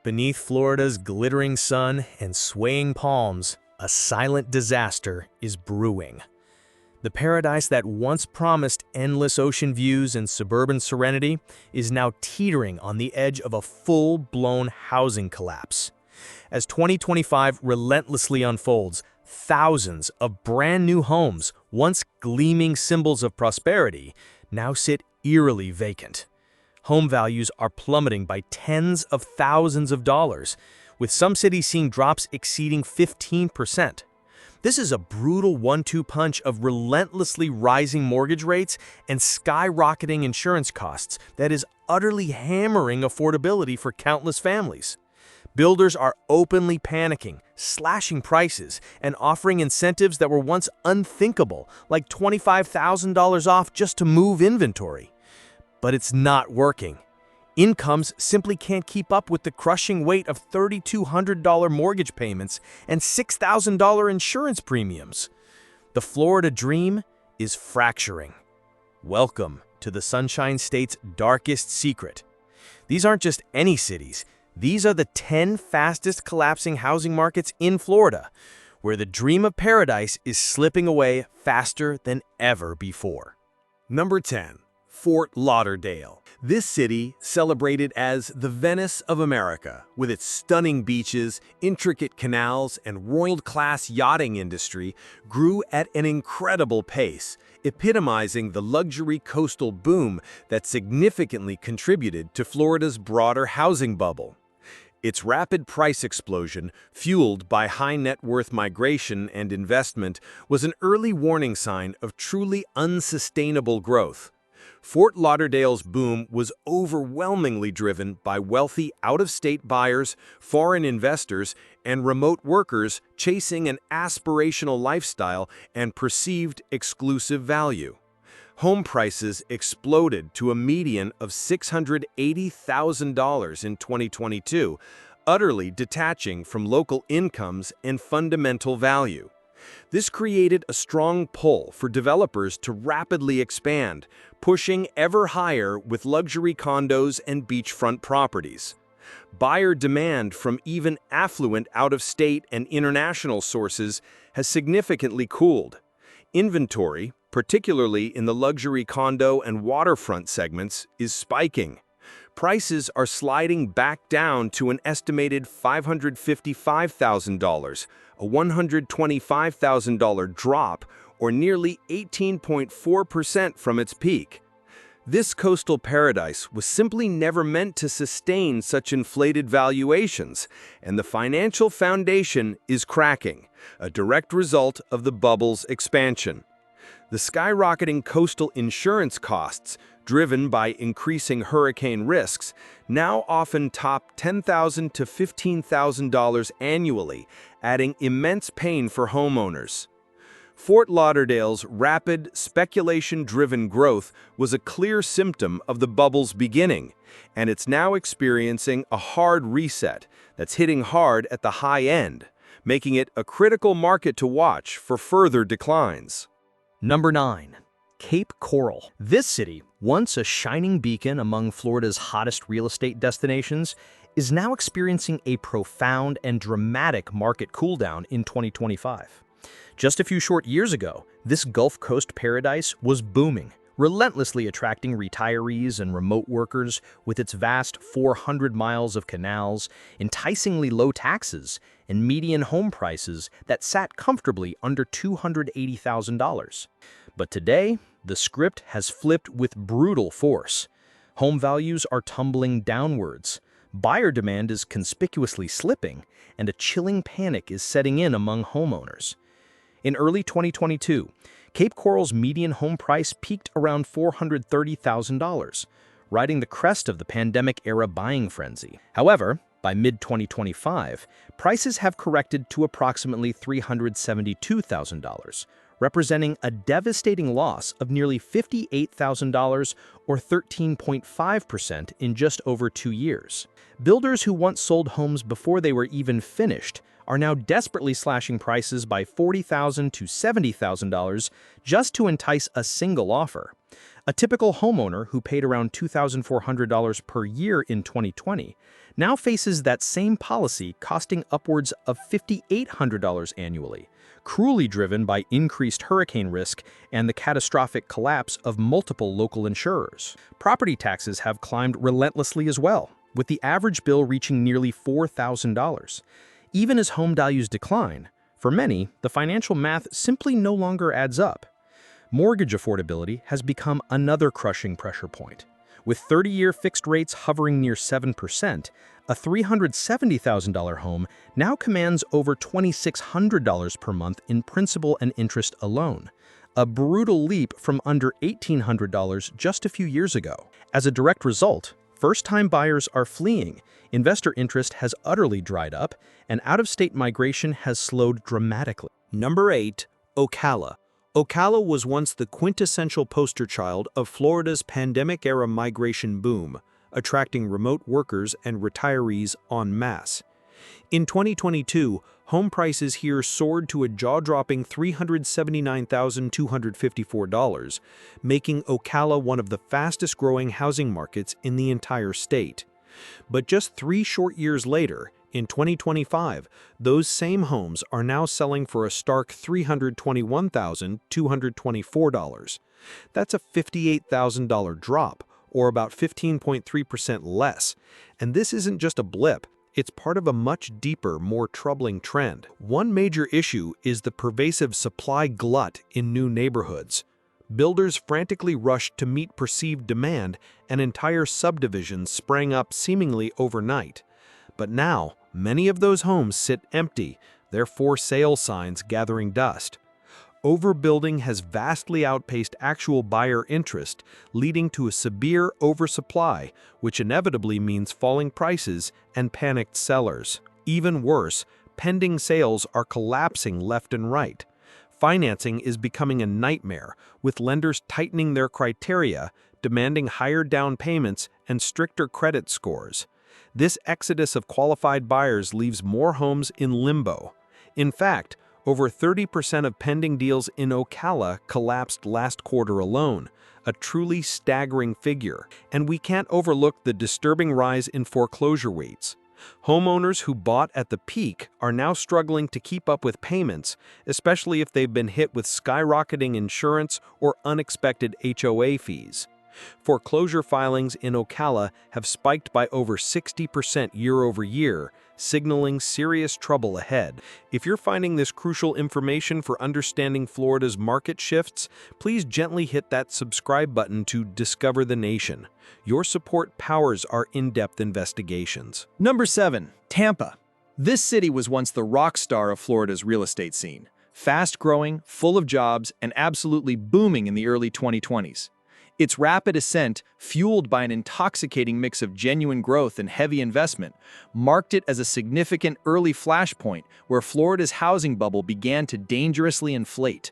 Beneath Florida's glittering sun and swaying palms, a silent disaster is brewing. The paradise that once promised endless ocean views and suburban serenity is now teetering on the edge of a full-blown housing collapse. As 2025 relentlessly unfolds, thousands of brand-new homes, once gleaming symbols of prosperity, now sit eerily vacant. Home values are plummeting by tens of thousands of dollars, with some cities seeing drops exceeding 15%. This is a brutal one-two punch of relentlessly rising mortgage rates and skyrocketing insurance costs that is utterly hammering affordability for countless families. Builders are openly panicking, slashing prices, and offering incentives that were once unthinkable, like $25,000 off just to move inventory. But it's not working. Incomes simply can't keep up with the crushing weight of $3,200 mortgage payments and $6,000 insurance premiums. The Florida dream is fracturing. Welcome to the Sunshine State's darkest secret. These aren't just any cities. These are the 10 fastest collapsing housing markets in Florida, where the dream of paradise is slipping away faster than ever before. Number 10. Fort Lauderdale. This city, celebrated as the Venice of America, with its stunning beaches, intricate canals, and world-class yachting industry, grew at an incredible pace, epitomizing the luxury coastal boom that significantly contributed to Florida's broader housing bubble. Its rapid price explosion, fueled by high-net-worth migration and investment, was an early warning sign of truly unsustainable growth. Fort Lauderdale's boom was overwhelmingly driven by wealthy out-of-state buyers, foreign investors, and remote workers chasing an aspirational lifestyle and perceived exclusive value. Home prices exploded to a median of $680,000 in 2022, utterly detaching from local incomes and fundamental value. This created a strong pull for developers to rapidly expand, pushing ever higher with luxury condos and beachfront properties. Buyer demand from even affluent out-of-state and international sources has significantly cooled. Inventory, particularly in the luxury condo and waterfront segments, is spiking. Prices are sliding back down to an estimated $555,000, a $125,000 drop, or nearly 18.4% from its peak. This coastal paradise was simply never meant to sustain such inflated valuations, and the financial foundation is cracking, a direct result of the bubble's expansion. The skyrocketing coastal insurance costs, driven by increasing hurricane risks, now often top $10,000 to $15,000 annually, adding immense pain for homeowners. Fort Lauderdale's rapid, speculation-driven growth was a clear symptom of the bubble's beginning, and it's now experiencing a hard reset that's hitting hard at the high end, making it a critical market to watch for further declines. Number 9. Cape Coral. This city, once a shining beacon among Florida's hottest real estate destinations, is now experiencing a profound and dramatic market cooldown in 2025. Just a few short years ago, this Gulf Coast paradise was booming, relentlessly attracting retirees and remote workers with its vast 400 miles of canals, enticingly low taxes, and median home prices that sat comfortably under $280,000. But today, the script has flipped with brutal force. Home values are tumbling downwards, buyer demand is conspicuously slipping, and a chilling panic is setting in among homeowners. In early 2022, Cape Coral's median home price peaked around $430,000, riding the crest of the pandemic-era buying frenzy. However, by mid-2025, prices have corrected to approximately $372,000, representing a devastating loss of nearly $58,000 or 13.5% in just over 2 years. Builders who once sold homes before they were even finished are now desperately slashing prices by $40,000 to $70,000 just to entice a single offer. A typical homeowner who paid around $2,400 per year in 2020 now faces that same policy costing upwards of $5,800 annually, cruelly driven by increased hurricane risk and the catastrophic collapse of multiple local insurers. Property taxes have climbed relentlessly as well, with the average bill reaching nearly $4,000. Even as home values decline, for many, the financial math simply no longer adds up. Mortgage affordability has become another crushing pressure point. With 30-year fixed rates hovering near 7%, a $370,000 home now commands over $2,600 per month in principal and interest alone, a brutal leap from under $1,800 just a few years ago. As a direct result, first-time buyers are fleeing, investor interest has utterly dried up, and out-of-state migration has slowed dramatically. Number 8. Ocala. Ocala was once the quintessential poster child of Florida's pandemic-era migration boom, attracting remote workers and retirees en masse. In 2022, home prices here soared to a jaw-dropping $379,254, making Ocala one of the fastest-growing housing markets in the entire state. But just 3 short years later, in 2025, those same homes are now selling for a stark $321,224. That's a $58,000 drop, or about 15.3% less. And this isn't just a blip, it's part of a much deeper, more troubling trend. One major issue is the pervasive supply glut in new neighborhoods. Builders frantically rushed to meet perceived demand, and entire subdivisions sprang up seemingly overnight. But now, many of those homes sit empty, their for sale signs gathering dust. Overbuilding has vastly outpaced actual buyer interest, leading to a severe oversupply, which inevitably means falling prices and panicked sellers. Even worse, pending sales are collapsing left and right. Financing is becoming a nightmare, with lenders tightening their criteria, demanding higher down payments and stricter credit scores. This exodus of qualified buyers leaves more homes in limbo. In fact, over 30% of pending deals in Ocala collapsed last quarter alone, a truly staggering figure. And we can't overlook the disturbing rise in foreclosure rates. Homeowners who bought at the peak are now struggling to keep up with payments, especially if they've been hit with skyrocketing insurance or unexpected HOA fees. Foreclosure filings in Ocala have spiked by over 60% year over year, signaling serious trouble ahead. If you're finding this crucial information for understanding Florida's market shifts, please gently hit that subscribe button to Discover the Nation. Your support powers our in-depth investigations. Number 7. Tampa. This city was once the rock star of Florida's real estate scene. Fast-growing, full of jobs, and absolutely booming in the early 2020s. Its rapid ascent, fueled by an intoxicating mix of genuine growth and heavy investment, marked it as a significant early flashpoint where Florida's housing bubble began to dangerously inflate.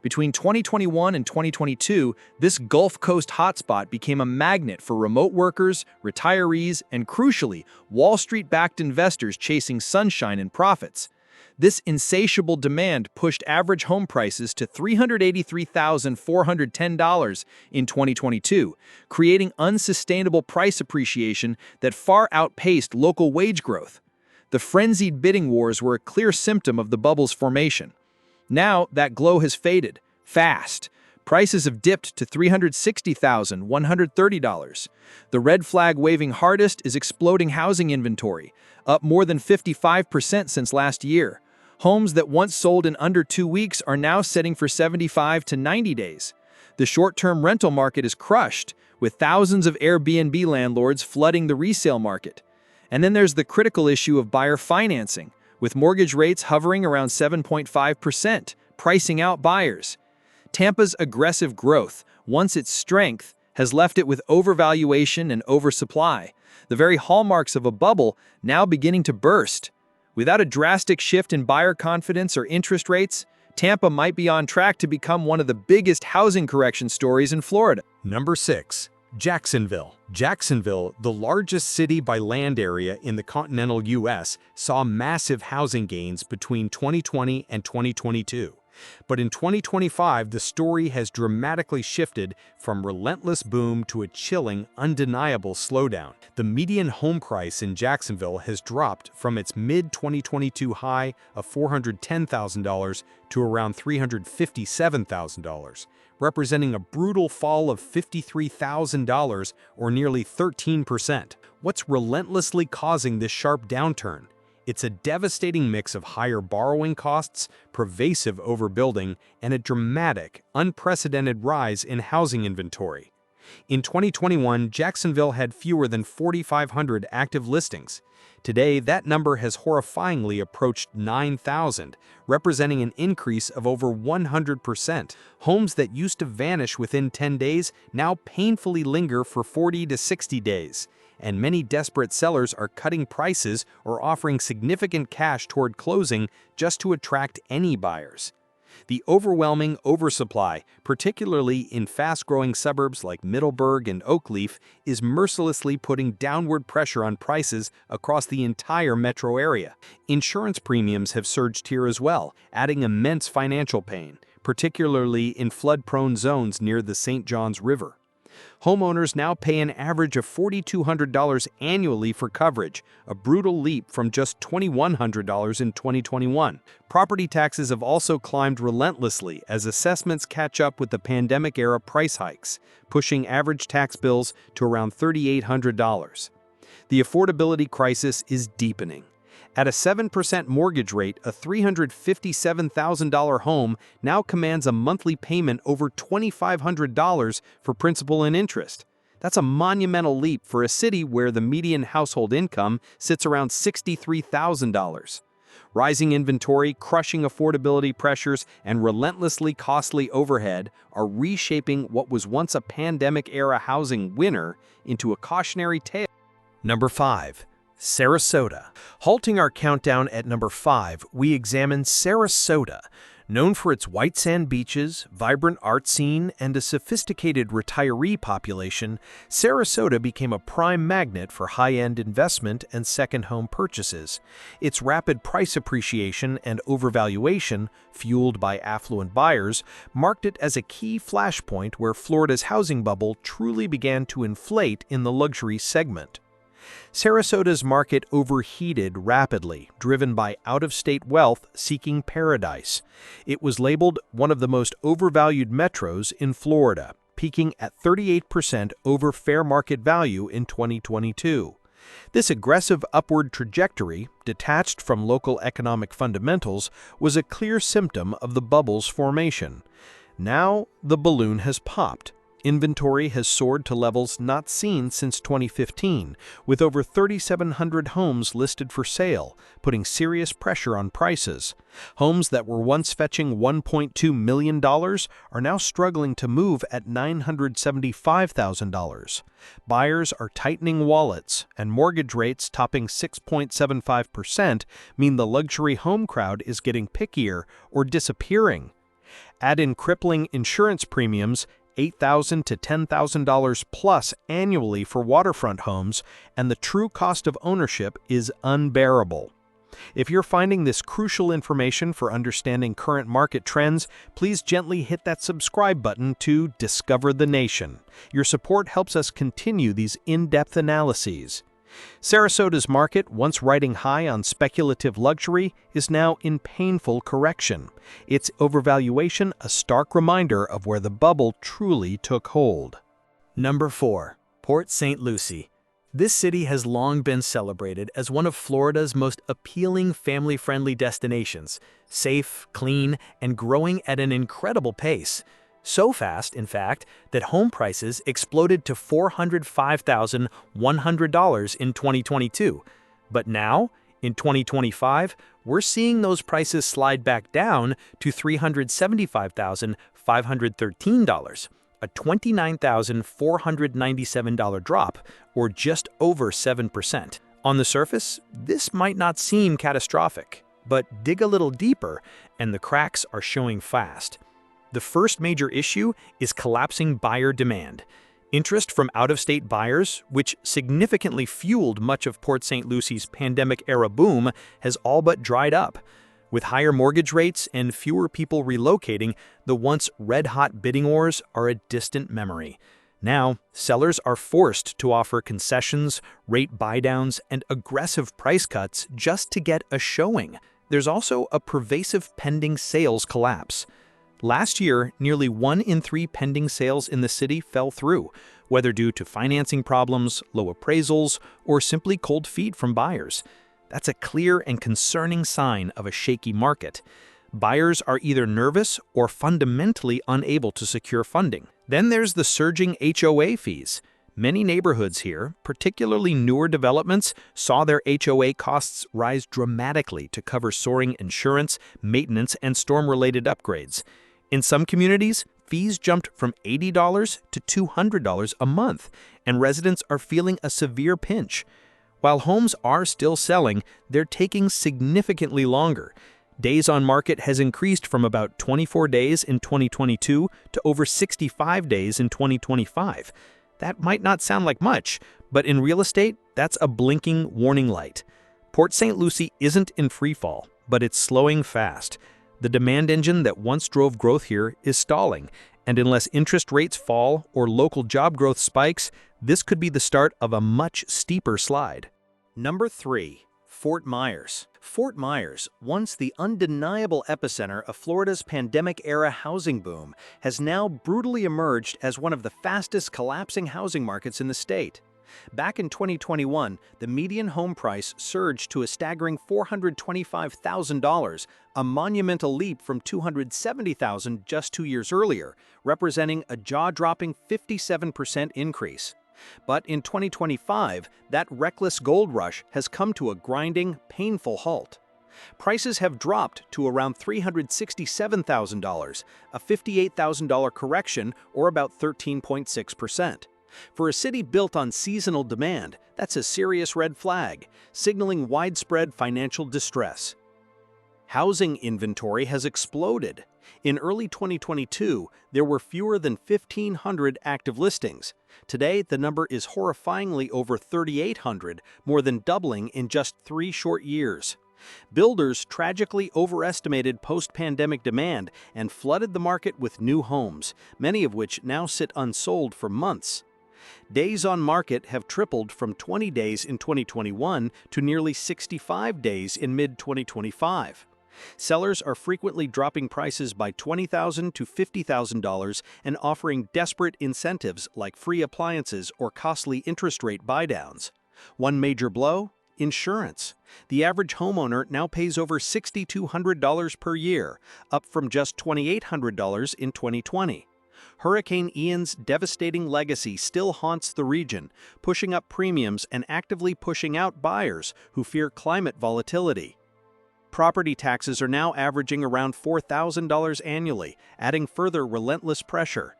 Between 2021 and 2022, this Gulf Coast hotspot became a magnet for remote workers, retirees, and crucially, Wall Street-backed investors chasing sunshine and profits. This insatiable demand pushed average home prices to $383,410 in 2022, creating unsustainable price appreciation that far outpaced local wage growth. The frenzied bidding wars were a clear symptom of the bubble's formation. Now, that glow has faded, fast. Prices have dipped to $360,130. The red flag waving hardest is exploding housing inventory, up more than 55% since last year. Homes that once sold in under 2 weeks are now setting for 75 to 90 days. The short-term rental market is crushed, with thousands of Airbnb landlords flooding the resale market. And then there's the critical issue of buyer financing, with mortgage rates hovering around 7.5%, pricing out buyers. Tampa's aggressive growth, once its strength, has left it with overvaluation and oversupply, the very hallmarks of a bubble now beginning to burst. Without a drastic shift in buyer confidence or interest rates, Tampa might be on track to become one of the biggest housing correction stories in Florida. Number 6. Jacksonville. Jacksonville, the largest city by land area in the continental U.S., saw massive housing gains between 2020 and 2022. But in 2025, the story has dramatically shifted from relentless boom to a chilling, undeniable slowdown. The median home price in Jacksonville has dropped from its mid-2022 high of $410,000 to around $357,000, representing a brutal fall of $53,000 or nearly 13%. What's relentlessly causing this sharp downturn? It's a devastating mix of higher borrowing costs, pervasive overbuilding, and a dramatic, unprecedented rise in housing inventory. In 2021, Jacksonville had fewer than 4,500 active listings. Today, that number has horrifyingly approached 9,000, representing an increase of over 100%. Homes that used to vanish within 10 days now painfully linger for 40 to 60 days. And many desperate sellers are cutting prices or offering significant cash toward closing just to attract any buyers. The overwhelming oversupply, particularly in fast-growing suburbs like Middleburg and Oakleaf, is mercilessly putting downward pressure on prices across the entire metro area. Insurance premiums have surged here as well, adding immense financial pain, particularly in flood-prone zones near the St. Johns River. Homeowners now pay an average of $4,200 annually for coverage, a brutal leap from just $2,100 in 2021. Property taxes have also climbed relentlessly as assessments catch up with the pandemic-era price hikes, pushing average tax bills to around $3,800. The affordability crisis is deepening. At a 7% mortgage rate, a $357,000 home now commands a monthly payment over $2,500 for principal and interest. That's a monumental leap for a city where the median household income sits around $63,000. Rising inventory, crushing affordability pressures, and relentlessly costly overhead are reshaping what was once a pandemic-era housing winner into a cautionary tale. Number 5. Sarasota. Halting our countdown at number 5, we examine Sarasota. Known for its white sand beaches, vibrant art scene, and a sophisticated retiree population, Sarasota became a prime magnet for high-end investment and second home purchases. Its rapid price appreciation and overvaluation, fueled by affluent buyers, marked it as a key flashpoint where Florida's housing bubble truly began to inflate in the luxury segment. Sarasota's market overheated rapidly, driven by out-of-state wealth seeking paradise. It was labeled one of the most overvalued metros in Florida, peaking at 38% over fair market value in 2022. This aggressive upward trajectory, detached from local economic fundamentals, was a clear symptom of the bubble's formation. Now, the balloon has popped. Inventory has soared to levels not seen since 2015, with over 3,700 homes listed for sale, putting serious pressure on prices. Homes that were once fetching $1.2 million are now struggling to move at $975,000. Buyers are tightening wallets, and mortgage rates topping 6.75% mean the luxury home crowd is getting pickier or disappearing. Add in crippling insurance premiums, $8,000 to $10,000 plus annually for waterfront homes, and the true cost of ownership is unbearable. If you're finding this crucial information for understanding current market trends, please gently hit that subscribe button to Discover the Nation. Your support helps us continue these in-depth analyses. Sarasota's market, once riding high on speculative luxury, is now in painful correction. Its overvaluation a stark reminder of where the bubble truly took hold. Number 4. Port St Lucie. This city has long been celebrated as one of Florida's most appealing family-friendly destinations, safe, clean, and growing at an incredible pace. So fast, in fact, that home prices exploded to $405,100 in 2022. But now, in 2025, we're seeing those prices slide back down to $375,513, a $29,497 drop, or just over 7%. On the surface, this might not seem catastrophic, but dig a little deeper, and the cracks are showing fast. The first major issue is collapsing buyer demand. Interest from out-of-state buyers, which significantly fueled much of Port St Lucie's pandemic-era boom, has all but dried up. With higher mortgage rates and fewer people relocating, the once red-hot bidding wars are a distant memory. Now, sellers are forced to offer concessions, rate buydowns, and aggressive price cuts just to get a showing. There's also a pervasive pending sales collapse. Last year, nearly 1 in 3 pending sales in the city fell through, whether due to financing problems, low appraisals, or simply cold feet from buyers. That's a clear and concerning sign of a shaky market. Buyers are either nervous or fundamentally unable to secure funding. Then there's the surging HOA fees. Many neighborhoods here, particularly newer developments, saw their HOA costs rise dramatically to cover soaring insurance, maintenance, and storm-related upgrades. In some communities, fees jumped from $80 to $200 a month, and residents are feeling a severe pinch. While homes are still selling, they're taking significantly longer. Days on market has increased from about 24 days in 2022 to over 65 days in 2025. That might not sound like much, but in real estate, that's a blinking warning light. Port St. Lucie isn't in freefall, but it's slowing fast. The demand engine that once drove growth here is stalling, and unless interest rates fall or local job growth spikes, this could be the start of a much steeper slide. Number 3. Fort Myers. Fort Myers, once the undeniable epicenter of Florida's pandemic-era housing boom, has now brutally emerged as one of the fastest collapsing housing markets in the state. Back in 2021, the median home price surged to a staggering $425,000, a monumental leap from $270,000 just 2 years earlier, representing a jaw-dropping 57% increase. But in 2025, that reckless gold rush has come to a grinding, painful halt. Prices have dropped to around $367,000, a $58,000 correction, or about 13.6%. For a city built on seasonal demand, that's a serious red flag, signaling widespread financial distress. Housing inventory has exploded. In early 2022, there were fewer than 1,500 active listings. Today, the number is horrifyingly over 3,800, more than doubling in just 3 short years. Builders tragically overestimated post-pandemic demand and flooded the market with new homes, many of which now sit unsold for months. Days on market have tripled from 20 days in 2021 to nearly 65 days in mid-2025. Sellers are frequently dropping prices by $20,000 to $50,000 and offering desperate incentives like free appliances or costly interest rate buydowns. One major blow? Insurance. The average homeowner now pays over $6,200 per year, up from just $2,800 in 2020. Hurricane Ian's devastating legacy still haunts the region, pushing up premiums and actively pushing out buyers who fear climate volatility. Property taxes are now averaging around $4,000 annually, adding further relentless pressure.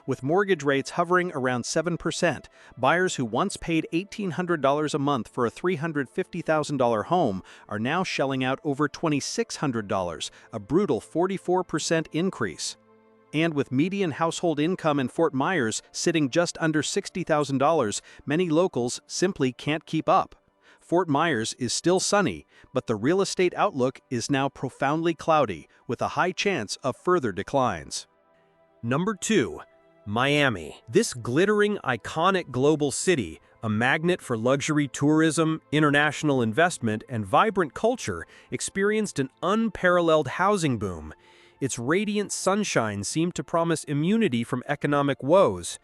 With mortgage rates hovering around 7%, buyers who once paid $1,800 a month for a $350,000 home are now shelling out over $2,600, a brutal 44% increase. And with median household income in Fort Myers sitting just under $60,000, many locals simply can't keep up. Fort Myers is still sunny, but the real estate outlook is now profoundly cloudy, with a high chance of further declines. Number 2. Miami. This glittering, iconic global city, a magnet for luxury tourism, international investment, and vibrant culture, experienced an unparalleled housing boom. Its radiant sunshine seemed to promise immunity from economic woes.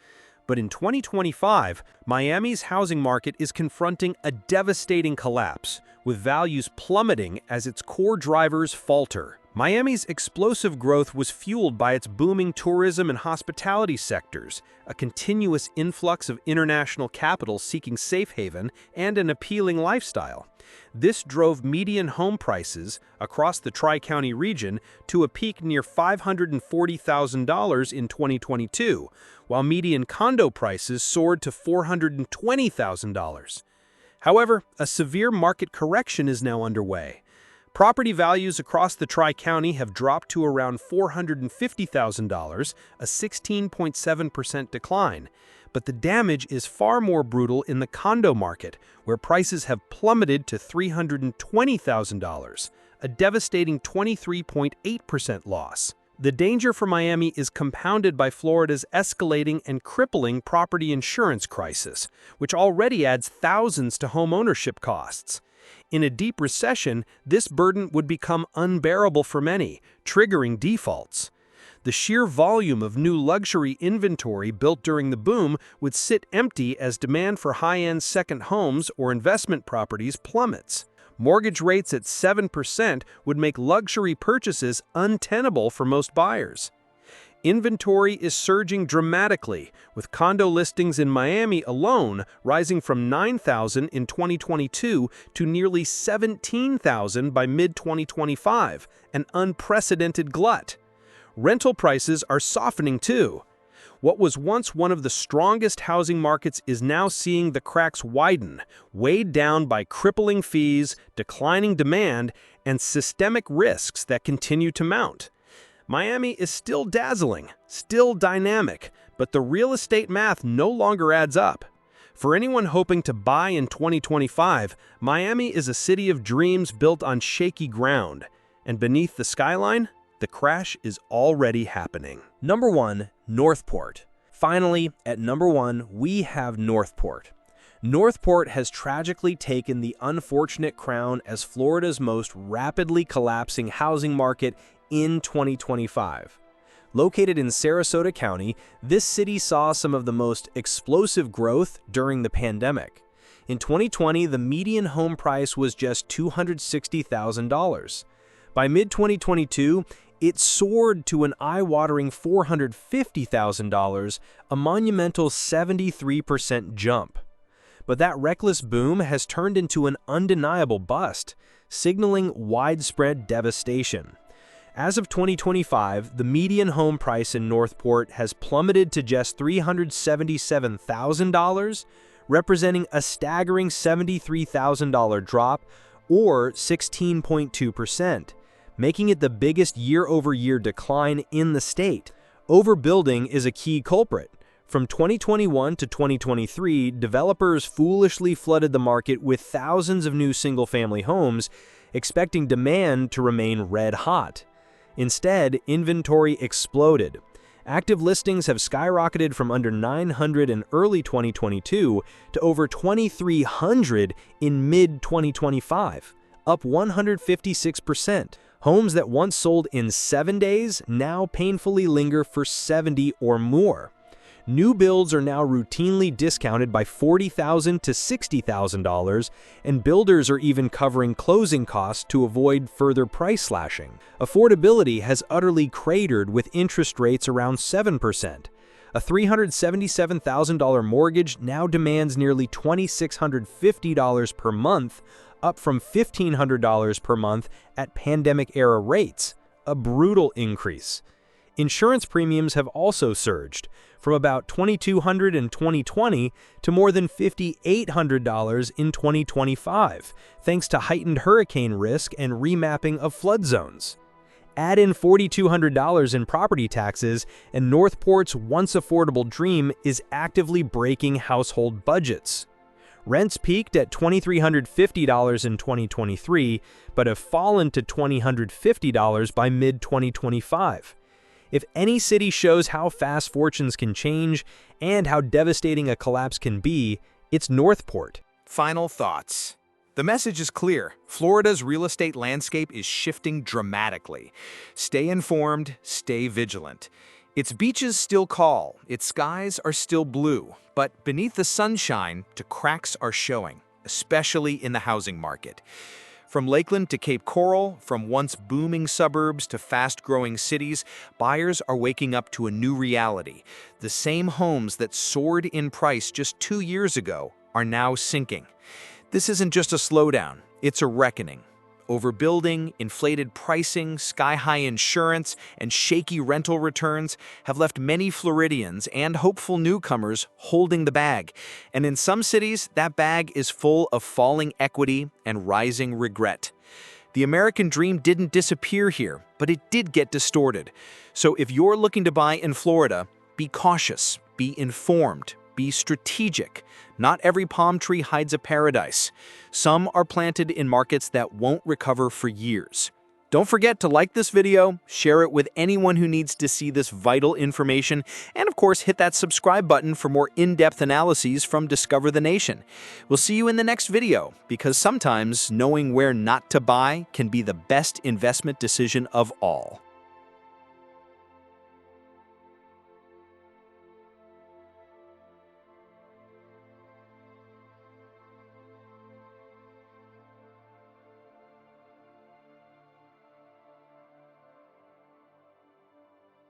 But in 2025, Miami's housing market is confronting a devastating collapse, with values plummeting as its core drivers falter. Miami's explosive growth was fueled by its booming tourism and hospitality sectors, a continuous influx of international capital seeking safe haven and an appealing lifestyle. This drove median home prices across the Tri-County region to a peak near $540,000 in 2022, while median condo prices soared to $420,000. However, a severe market correction is now underway. Property values across the Tri-County have dropped to around $450,000, a 16.7% decline. But the damage is far more brutal in the condo market, where prices have plummeted to $320,000, a devastating 23.8% loss. The danger for Miami is compounded by Florida's escalating and crippling property insurance crisis, which already adds thousands to home ownership costs. In a deep recession, this burden would become unbearable for many, triggering defaults. The sheer volume of new luxury inventory built during the boom would sit empty as demand for high-end second homes or investment properties plummets. Mortgage rates at 7% would make luxury purchases untenable for most buyers. Inventory is surging dramatically, with condo listings in Miami alone rising from 9,000 in 2022 to nearly 17,000 by mid-2025, an unprecedented glut. Rental prices are softening too. What was once one of the strongest housing markets is now seeing the cracks widen, weighed down by crippling fees, declining demand, and systemic risks that continue to mount. Miami is still dazzling, still dynamic, but the real estate math no longer adds up. For anyone hoping to buy in 2025, Miami is a city of dreams built on shaky ground. And beneath the skyline, the crash is already happening. Number 1, Northport. Finally, at number 1, we have Northport. Northport has tragically taken the unfortunate crown as Florida's most rapidly collapsing housing market in 2025. Located in Sarasota County, this city saw some of the most explosive growth during the pandemic. In 2020, the median home price was just $260,000. By mid-2022, it soared to an eye-watering $450,000, a monumental 73% jump. But that reckless boom has turned into an undeniable bust, signaling widespread devastation. As of 2025, the median home price in Northport has plummeted to just $377,000, representing a staggering $73,000 drop, or 16.2%. Making it the biggest year-over-year decline in the state. Overbuilding is a key culprit. From 2021 to 2023, developers foolishly flooded the market with thousands of new single-family homes, expecting demand to remain red-hot. Instead, inventory exploded. Active listings have skyrocketed from under 900 in early 2022 to over 2,300 in mid-2025, up 156%. Homes that once sold in 7 days now painfully linger for 70 or more. New builds are now routinely discounted by $40,000 to $60,000, and builders are even covering closing costs to avoid further price slashing. Affordability has utterly cratered with interest rates around 7%. A $377,000 mortgage now demands nearly $2,650 per month, up from $1,500 per month at pandemic-era rates, a brutal increase. Insurance premiums have also surged, from about $2,200 in 2020 to more than $5,800 in 2025, thanks to heightened hurricane risk and remapping of flood zones. Add in $4,200 in property taxes, and Northport's once affordable dream is actively breaking household budgets. Rents peaked at $2,350 in 2023, but have fallen to $2,050 by mid-2025. If any city shows how fast fortunes can change and how devastating a collapse can be, it's Northport. Final thoughts. The message is clear. Florida's real estate landscape is shifting dramatically. Stay informed, stay vigilant. Its beaches still call, its skies are still blue, but beneath the sunshine, the cracks are showing, especially in the housing market. From Lakeland to Cape Coral, from once booming suburbs to fast-growing cities, buyers are waking up to a new reality. The same homes that soared in price just 2 years ago are now sinking. This isn't just a slowdown, it's a reckoning. Overbuilding, inflated pricing, sky-high insurance, and shaky rental returns have left many Floridians and hopeful newcomers holding the bag. And in some cities, that bag is full of falling equity and rising regret. The American dream didn't disappear here, but it did get distorted. So if you're looking to buy in Florida, be cautious, be informed, Be strategic. Not every palm tree hides a paradise. Some are planted in markets that won't recover for years. Don't forget to like this video, share it with anyone who needs to see this vital information, and of course hit that subscribe button for more in-depth analyses from Discover the Nation. We'll see you in the next video, because sometimes knowing where not to buy can be the best investment decision of all.